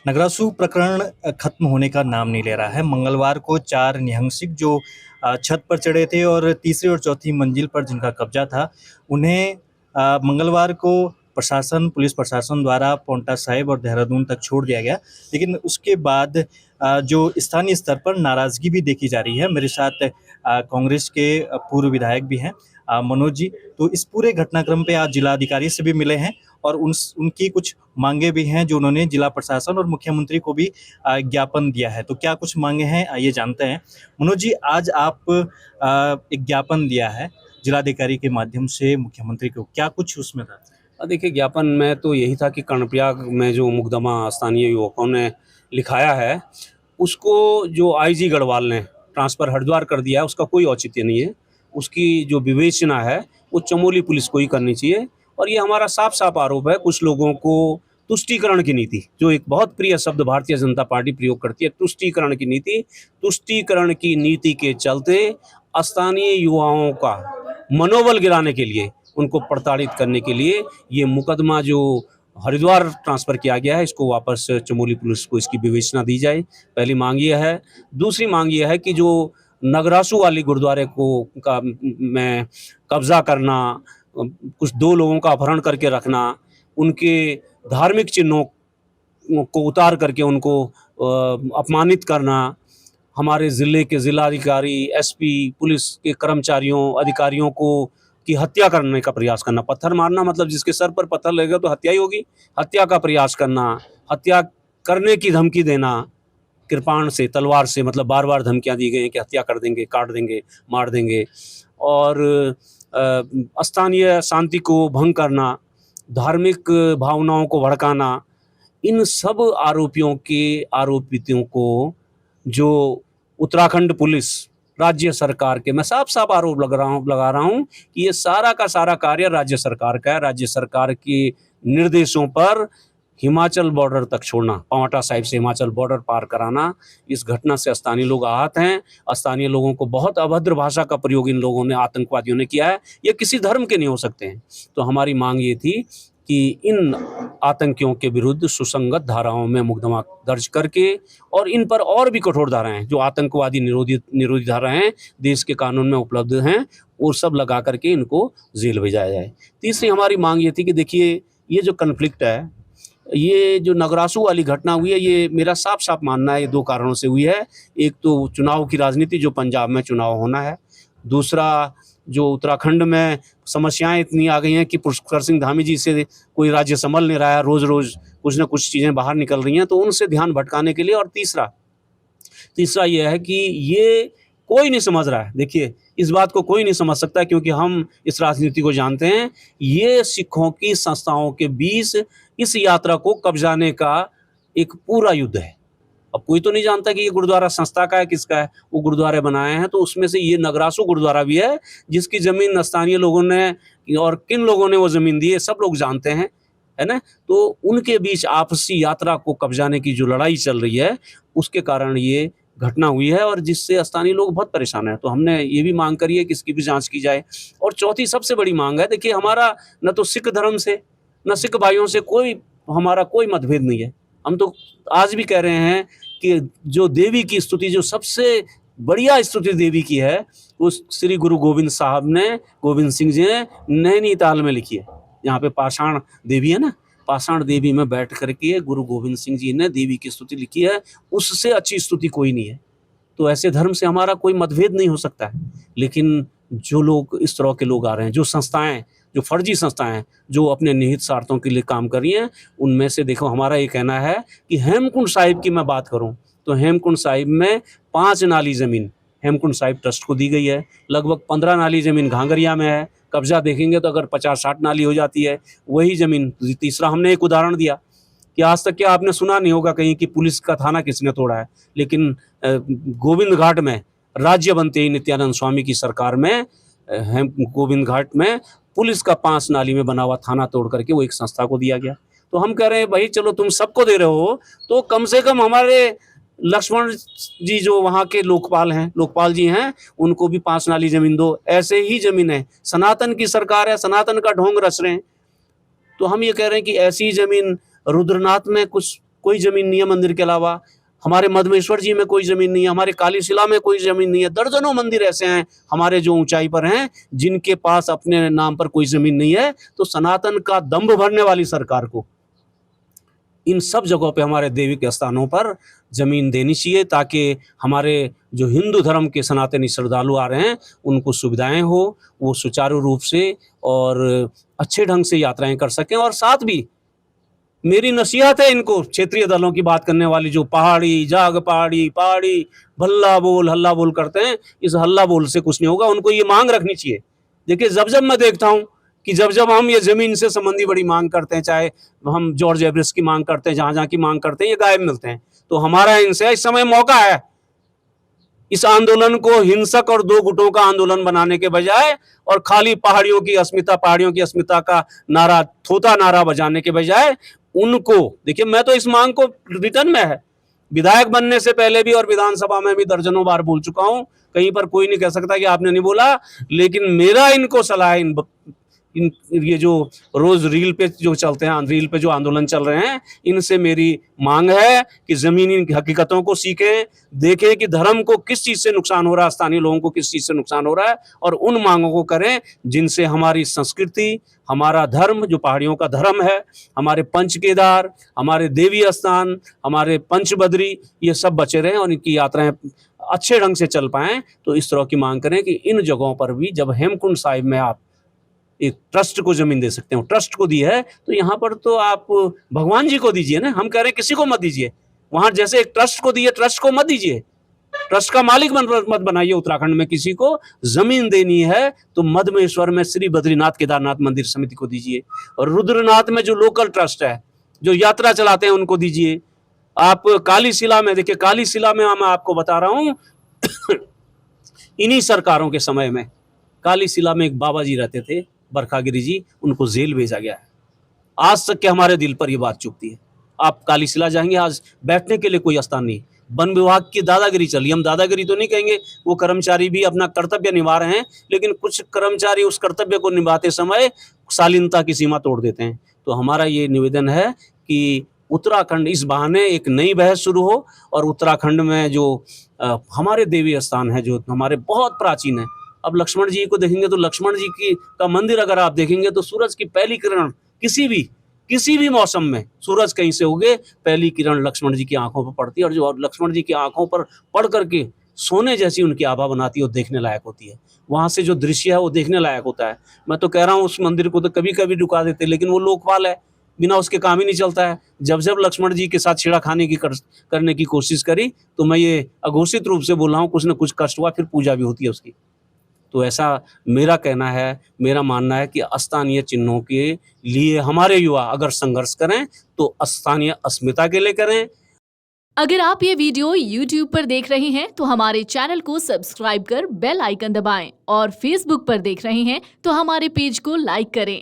नगरासू प्रकरण खत्म होने का नाम नहीं ले रहा है। मंगलवार को 4 निहंगसिक जो छत पर चढ़े थे और तीसरी और चौथी मंजिल पर जिनका कब्जा था, उन्हें मंगलवार को पुलिस प्रशासन द्वारा पांवटा साहिब और देहरादून तक छोड़ दिया गया। लेकिन उसके बाद जो स्थानीय स्तर पर नाराज़गी भी देखी जा रही है। मेरे साथ कांग्रेस के पूर्व विधायक भी हैं, मनोज जी। तो इस पूरे घटनाक्रम पे आज जिलाधिकारी से भी मिले हैं और उनकी कुछ मांगे भी हैं जो उन्होंने जिला प्रशासन और मुख्यमंत्री को भी ज्ञापन दिया है। तो क्या कुछ मांगे हैं, आइए जानते हैं। मनोज जी, आज आप एक ज्ञापन दिया है जिलाधिकारी के माध्यम से मुख्यमंत्री को, क्या कुछ उसमें था? देखिए, ज्ञापन में तो यही था कि कर्णप्रयाग में जो मुकदमा स्थानीय युवकों ने लिखाया है, उसको जो आईजी गढ़वाल ने ट्रांसफ़र हरिद्वार कर दिया है, उसका कोई औचित्य नहीं है। उसकी जो विवेचना है, वो चमोली पुलिस को ही करनी चाहिए। और ये हमारा साफ-साफ आरोप है, कुछ लोगों को तुष्टीकरण की नीति, जो एक बहुत प्रिय शब्द भारतीय जनता पार्टी प्रयोग करती है, तुष्टीकरण की नीति। तुष्टीकरण की नीति के चलते स्थानीय युवाओं का मनोबल गिराने के लिए, उनको प्रताड़ित करने के लिए ये मुकदमा जो हरिद्वार ट्रांसफ़र किया गया है, इसको वापस चमोली पुलिस को इसकी विवेचना दी जाए। पहली मांग ये है। दूसरी मांग ये है कि जो नगरासू वाली गुरुद्वारे में कब्जा करना, कुछ 2 लोगों का अपहरण करके रखना, उनके धार्मिक चिन्हों को उतार करके उनको अपमानित करना, हमारे ज़िले के ज़िलाधिकारी, एसपी, पुलिस के कर्मचारियों, अधिकारियों को की हत्या करने का प्रयास करना। पत्थर मारना मतलब जिसके सर पर पत्थर लगेगा तो हत्या ही होगी। हत्या का प्रयास करना, हत्या करने की धमकी देना, कृपाण से, तलवार से, मतलब बार-बार धमकियाँ दी गई हैं कि हत्या कर देंगे, काट देंगे, मार देंगे। और स्थानीय शांति को भंग करना, धार्मिक भावनाओं को भड़काना, इन सब आरोपितों को जो उत्तराखंड पुलिस, राज्य सरकार के, मैं साफ-साफ आरोप लगा रहा हूँ कि ये सारा का सारा कार्य राज्य सरकार का है। राज्य सरकार के निर्देशों पर हिमाचल बॉर्डर तक छोड़ना, पांवटा साहिब से हिमाचल बॉर्डर पार कराना, इस घटना से स्थानीय लोग आहत हैं। स्थानीय लोगों को बहुत अभद्र भाषा का प्रयोग इन लोगों ने, आतंकवादियों ने किया है। ये किसी धर्म के नहीं हो सकते हैं। तो हमारी मांग ये थी कि इन आतंकियों के विरुद्ध सुसंगत धाराओं में मुकदमा दर्ज करके, और इन पर और भी कठोर धाराएं, जो आतंकवादी निरोधी धाराएं हैं, देश के कानून में उपलब्ध हैं, वो सब लगा करके इनको जेल भेजाया जाए। तीसरी हमारी मांग ये थी कि देखिए, ये जो कन्फ्लिक्ट है, ये जो नगरासू वाली घटना हुई है, ये मेरा साफ-साफ मानना है, ये 2 कारणों से हुई है। एक तो चुनाव की राजनीति, जो पंजाब में चुनाव होना है। दूसरा, जो उत्तराखंड में समस्याएं इतनी आ गई हैं कि पुष्कर सिंह धामी जी से कोई राज्य संभल नहीं रहा है, रोज़-रोज़ कुछ ना कुछ चीज़ें बाहर निकल रही हैं, तो उनसे ध्यान भटकाने के लिए। और तीसरा ये है कि ये कोई नहीं समझ रहा है। देखिए, इस बात को कोई नहीं समझ सकता, क्योंकि हम इस राजनीति को जानते हैं। ये सिखों की संस्थाओं के बीच इस यात्रा को कब्जाने का एक पूरा युद्ध है। अब कोई तो नहीं जानता कि ये गुरुद्वारा संस्था का है, किसका है। वो गुरुद्वारे बनाए हैं, तो उसमें से ये नगरासू गुरुद्वारा भी है, जिसकी ज़मीन स्थानीय लोगों ने, और किन लोगों ने वो ज़मीन दी है, सब लोग जानते हैं, है ना? तो उनके बीच आपसी यात्रा को कब्जाने की जो लड़ाई चल रही है, उसके कारण ये घटना हुई है, और जिससे स्थानीय लोग बहुत परेशान हैं। तो हमने ये भी मांग करी है कि इसकी भी जाँच की जाए। और चौथी सबसे बड़ी मांग है, देखिए, हमारा न तो सिख धर्म से, न सिख भाइयों से हमारा कोई मतभेद नहीं है। हम तो आज भी कह रहे हैं कि जो देवी की स्तुति, जो सबसे बढ़िया स्तुति देवी की है, वो श्री गुरु गोविंद सिंह जी ने नैनीताल में लिखी है। यहाँ पे पाषाण देवी है ना, पाषाण देवी में बैठ करके गुरु गोविंद सिंह जी ने देवी की स्तुति लिखी है। उससे अच्छी स्तुति कोई नहीं है। तो ऐसे धर्म से हमारा कोई मतभेद नहीं हो सकता है। लेकिन जो लोग, इस तरह के लोग आ रहे हैं, जो संस्थाएं, जो फर्जी संस्थाएं, जो अपने निहित स्वार्थों के लिए काम कर रही हैं, उनमें से देखो, हमारा ये कहना है कि हेमकुंड साहिब की मैं बात करूं तो हेमकुंड साहिब में 5 नाली ज़मीन हेमकुंड साहिब ट्रस्ट को दी गई है। लगभग 15 नाली ज़मीन घांगरिया में है। कब्जा देखेंगे तो अगर 50-60 नाली हो जाती है वही ज़मीन। तीसरा, हमने एक उदाहरण दिया कि आज तक क्या आपने सुना नहीं होगा कहीं कि पुलिस का थाना किसने तोड़ा है। लेकिन गोविंद घाट में, राज्य बनते ही नित्यानंद स्वामी की सरकार में, गोविंद घाट में पुलिस का 5 नाली में बना हुआ थाना तोड़ करके वो एक संस्था को दिया गया। तो हम कह रहे हैं, भाई चलो, तुम सबको दे रहे हो, तो कम से कम हमारे लक्ष्मण जी, जो वहाँ के लोकपाल जी हैं, उनको भी 5 नाली ज़मीन दो। ऐसे ही ज़मीन है, सनातन की सरकार है, सनातन का ढोंग रच रहे हैं। तो हम ये कह रहे हैं कि ऐसी ज़मीन रुद्रनाथ में कुछ कोई जमीन नहीं है मंदिर के अलावा, हमारे मधमेश्वर जी में कोई जमीन नहीं है, हमारे काली शिला में कोई जमीन नहीं है। दर्जनों मंदिर ऐसे हैं हमारे जो ऊंचाई पर हैं जिनके पास अपने नाम पर कोई जमीन नहीं है। तो सनातन का दंभ भरने वाली सरकार को इन सब जगहों पे हमारे देवी के स्थानों पर जमीन देनी चाहिए, ताकि हमारे जो हिंदू धर्म के सनातनी श्रद्धालु आ रहे हैं उनको सुविधाएं हो, वो सुचारू रूप से और अच्छे ढंग से यात्राएं कर सकें। और साथ भी मेरी नसीहत है इनको, क्षेत्रीय दलों की बात करने वाली जो पहाड़ी जाग पहाड़ी पहाड़ी हल्ला बोल करते हैं, इस हल्ला बोल से कुछ नहीं होगा। उनको ये मांग रखनी चाहिए। देखिए, जब मैं देखता हूं कि जब हम ये जमीन से संबंधी बड़ी मांग करते हैं, चाहे हम जॉर्ज एवरेस्ट की मांग करते हैं, जहां की मांग करते हैं, ये गायब मिलते हैं। तो हमारा इनसे इस समय मौका है इस आंदोलन को हिंसक और दो गुटों का आंदोलन बनाने के बजाय और खाली पहाड़ियों की अस्मिता का नारा, थोथा नारा बजाने के बजाय उनको, देखिए मैं तो इस मांग को रिटर्न में है, विधायक बनने से पहले भी और विधानसभा में भी दर्जनों बार बोल चुका हूं। कहीं पर कोई नहीं कह सकता कि आपने नहीं बोला, लेकिन मेरा इनको सलाह है, ये जो रोज रील पे जो चलते हैं, रील पे जो आंदोलन चल रहे हैं, इनसे मेरी मांग है कि जमीनी हकीकतों को सीखें, देखें कि धर्म को किस चीज से नुकसान हो रहा है, स्थानीय लोगों को किस चीज से नुकसान हो रहा है, और उन मांगों को करें जिनसे हमारी संस्कृति, हमारा धर्म जो पहाड़ियों का धर्म है, हमारे पंच केदार, हमारे देवी स्थान, हमारे पंचबद्री, ये सब बचे रहें और इनकी यात्राएं अच्छे ढंग से चल पाएं। तो इस तरह की मांग करें कि इन जगहों पर भी, जब हेमकुंड साहिब में आप एक ट्रस्ट को जमीन दे सकते हो, ट्रस्ट को दी है, तो यहाँ पर तो आप भगवान जी को दीजिए ना। हम कह रहे हैं किसी को मत दीजिए, वहां जैसे एक ट्रस्ट को दिए, ट्रस्ट को मत दीजिए, ट्रस्ट का मालिक मत बनाइए। उत्तराखंड में किसी को जमीन देनी है तो मधमेश्वर में श्री बद्रीनाथ केदारनाथ मंदिर समिति को दीजिए, और रुद्रनाथ में जो लोकल ट्रस्ट है, जो यात्रा चलाते हैं, उनको दीजिए। आप काली शिला में देखिए, काली शिला में मैं आपको बता रहा हूं इन्हीं सरकारों के समय में काली शिला में एक बाबा जी रहते थे, बरखागिरी जी, उनको जेल भेजा गया है। आज तक के हमारे दिल पर यह बात चुभती है। आप काली शिला जाएंगे, आज बैठने के लिए कोई स्थान नहीं। वन विभाग की दादागिरी चली, हम दादागिरी तो नहीं कहेंगे, वो कर्मचारी भी अपना कर्तव्य निभा रहे हैं, लेकिन कुछ कर्मचारी उस कर्तव्य को निभाते समय शालीनता की सीमा तोड़ देते हैं। तो हमारा ये निवेदन है कि उत्तराखंड, इस बहाने एक नई बहस शुरू हो, और उत्तराखंड में जो हमारे देवी स्थान है, जो हमारे बहुत प्राचीन है। अब लक्ष्मण जी को देखेंगे तो लक्ष्मण जी का मंदिर अगर आप देखेंगे तो सूरज की पहली किरण किसी भी मौसम में सूरज कहीं से उगे, पहली किरण लक्ष्मण जी की आंखों पर पड़ती है, और जो लक्ष्मण जी की आंखों पर पड़ करके सोने जैसी उनकी आभा बनाती है, वो देखने लायक होती है। वहां से जो दृश्य है वो देखने लायक होता है। मैं तो कह रहा हूँ उस मंदिर को तो कभी कभी रुका देते, लेकिन वो लोकपाल है, बिना उसके काम ही नहीं चलता है। जब लक्ष्मण जी के साथ छेड़खानी करने की कोशिश करी, तो मैं ये अघोषित रूप से बोल रहा हूँ, कुछ न कुछ कष्ट हुआ, फिर पूजा भी होती है उसकी। तो ऐसा मेरा कहना है, मेरा मानना है कि स्थानीय चिन्हों के लिए हमारे युवा अगर संघर्ष करें तो स्थानीय अस्मिता के लिए करें। अगर आप ये वीडियो YouTube पर देख रहे हैं तो हमारे चैनल को सब्सक्राइब कर बेल आइकन दबाएं, और Facebook पर देख रहे हैं तो हमारे पेज को लाइक करें।